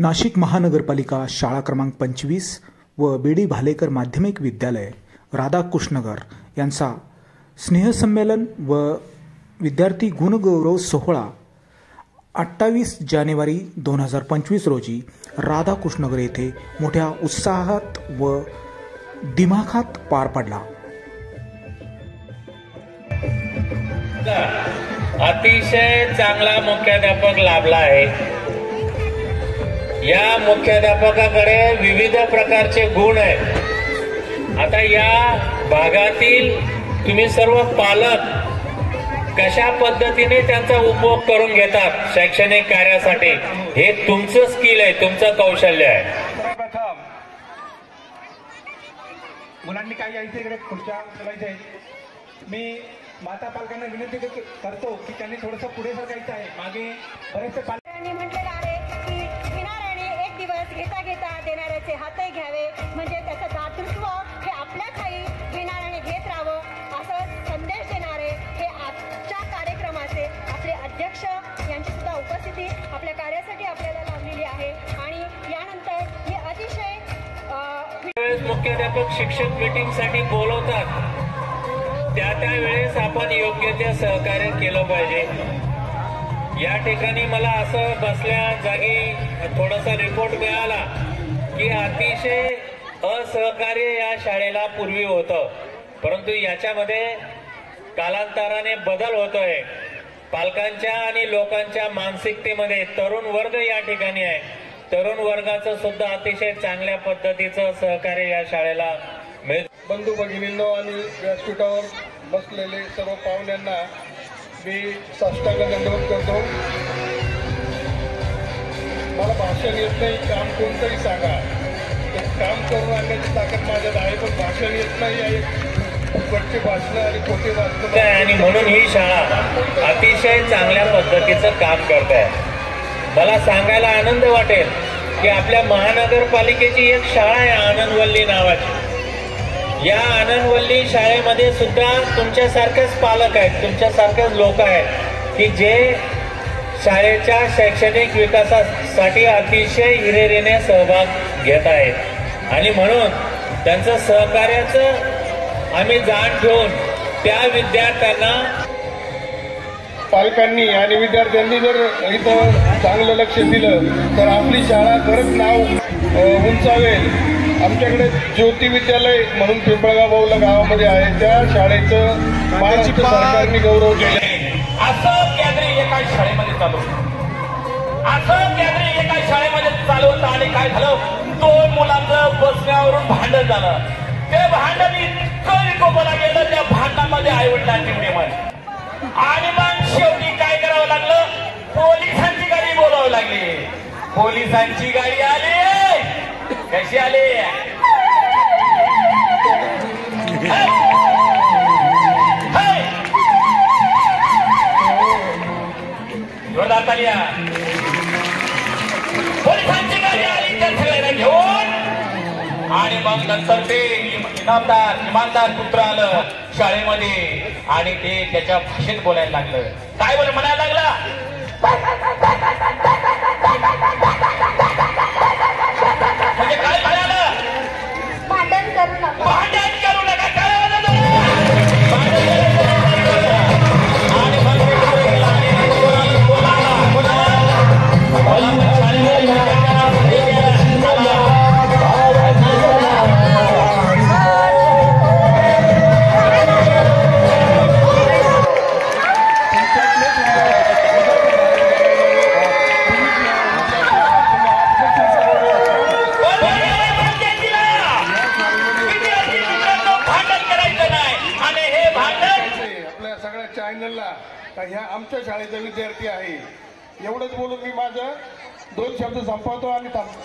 नाशिक महानगरपालिका शाळा क्रमांक 25 व बी.डी. भालेकर माध्यमिक विद्यालय राधाकृष्णनगर यांचा स्नेहसंमेलन व विद्यार्थी गुणगौरव सोहळा 28 जानेवारी 2025 रोजी राधाकृष्णनगर येथे मोठ्या उत्साहात व दिमाखात पार पडला। अतिशय चांगला मुख्याध्यापक लाभला आहे। या मुख्याध्यापकाकडे विविध प्रकारचे गुण आहेत। आता या भागातील तुम्ही सर्व पालक कशा पद्धतीने त्यांचा उपयोग करून घेतात शैक्षणिक कार्यासाठी, हे तुमचं स्किल आहे, तुमचं कौशल्य आहे। प्रथम मुलांनी काय यायचं इकडे खुर्च्या चलायचे। मी माता पालकांना विनंती करतो की त्यांनी थोडंसं पुढे सरकायचं आहे। मागे बरेचसे पालकांनी म्हटलेलं आहे की घेणाऱ्याने एक दिवस घेता घेता देणाऱ्याचे हातही घ्यावे, म्हणजे त्याचं दातृत्व हे आपल्या ठाई घेणाऱ्याने घेत राहावं, असं संदेश देणारे हे आजच्या कार्यक्रमाचे आपले अध्यक्ष यांची सुद्धा उपस्थिती आपल्या कार्यासाठी आपल्याला लावलेली आहे। आणि यानंतर हे अतिशय मुख्याध्यापक शिक्षक मीटिंगसाठी बोलवतात, त्या वेळेस आपण योग्य ते सहकार्य केलं पाहिजे। या ठिकाणी मला असं बसल्या जागी थोडासा रिपोर्ट मिळाला की अतिशय असहकार्य या शाळेला पूर्वी होतं, परंतु याच्यामध्ये कालांतराने बदल होतोय। पालकांच्या आणि लोकांच्या मानसिकतेमध्ये तरुण वर्ग या ठिकाणी आहे। तरुण वर्गाचं सुद्धा अतिशय चांगल्या पद्धतीचं सहकार्य या शाळेला मिळतं। बंधू भगिनींनो आणि व्यासपीठावर बसलेले सर्व पाहुण्यांना मी साष्टांग दंडवत करतो। मला भाषण येत नाही, काम कोणतंही सांगा, ते काम करून आणण्याची ताकद माझ्यात आहे, पण भाषण येत नाही आहे। फुकटचे भाषण आणि खोटे भाषण आणि म्हणून ही शाळा अतिशय चांगल्या पद्धतीचं काम करत आहे। मला सांगायला आनंद वाटेल की आपल्या महानगरपालिकेची एक शाळा आहे आनंदवल्ली नावाची। या आनंदवल्ली शाळेमध्ये सुद्धा तुमच्यासारखेच पालक आहेत, तुमच्यासारखेच लोक आहेत की जे शाळेच्या शैक्षणिक विकासासाठी अतिशय हिरिरीने सहभाग घेत आहेत। आणि म्हणून त्यांचं सहकार्याचं आम्ही जाण ठेवून त्या विद्यार्थ्यांना, पालकांनी आणि विद्यार्थ्यांनी जर इथं चांगलं लक्ष दिलं तर आपली शाळा खरंच नाव उंचावेल। आमच्याकडे ज्योती विद्यालय म्हणून पिंपळगाव बहुला गावामध्ये आहे, त्या शाळेचं महाराष्ट्र सरकारने गौरव केले। असं गॅदरिंग एका शाळेमध्ये चालू होतं आणि काय झालं, 2 मुलांचं बसण्यावरून भांडण झालं। ते भांडण इतकं विकोपाला गेलं, त्या भांडणामध्ये आईवडिलांची प्रेम आणि मग शेवटी काय करावं लागलं, पोलिसांची गाडी बोलावं लागली। पोलिसांची गाडी आली, कशी आली, जोरदार तालिया। पोलिसांची गाडी आली त्या सगळ्यांना घेऊन, आणि मग नंतर ते इमानदार पुत्र आलं शाळेमध्ये आणि ते त्याच्या भाषेत बोलायला लागलं। काय म्हणायला लागला, म्हणजे काय म्हणालं, भांडण करू नका, काय ह्या आमच्या शाळेचा विद्यार्थी आहे। एवढंच बोलून मी माझं 2 शब्द संपवतो आणि थांबतो।